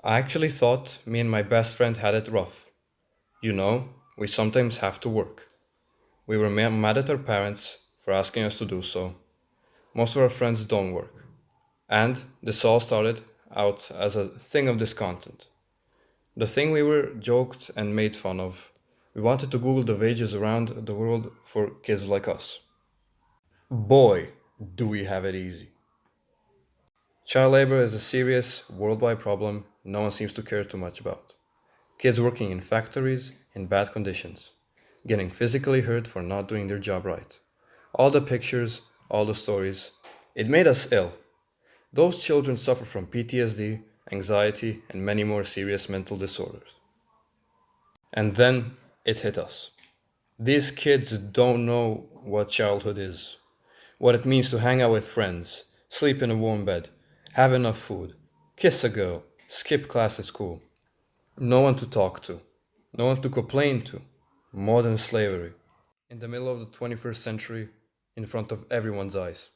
I actually thought me and my best friend had it rough. You know, we sometimes have to work. We were mad at our parents for asking us to do so. Most of our friends don't work. And this all started out as a thing of discontent. The thing we were joked and made fun of. We wanted to Google the wages around the world for kids like us. Boy, do we have it easy. Child labor is a serious worldwide problem no one seems to care too much about. Kids working in factories in bad conditions, getting physically hurt for not doing their job right. All the pictures, all the stories, it made us ill. Those children suffer from PTSD, anxiety, and many more serious mental disorders. And then it hit us. These kids don't know what childhood is, what it means to hang out with friends, sleep in a warm bed, have enough food, kiss a girl, skip class at school. No one to talk to, no one to complain to. Modern slavery. In the middle of the 21st century, in front of everyone's eyes.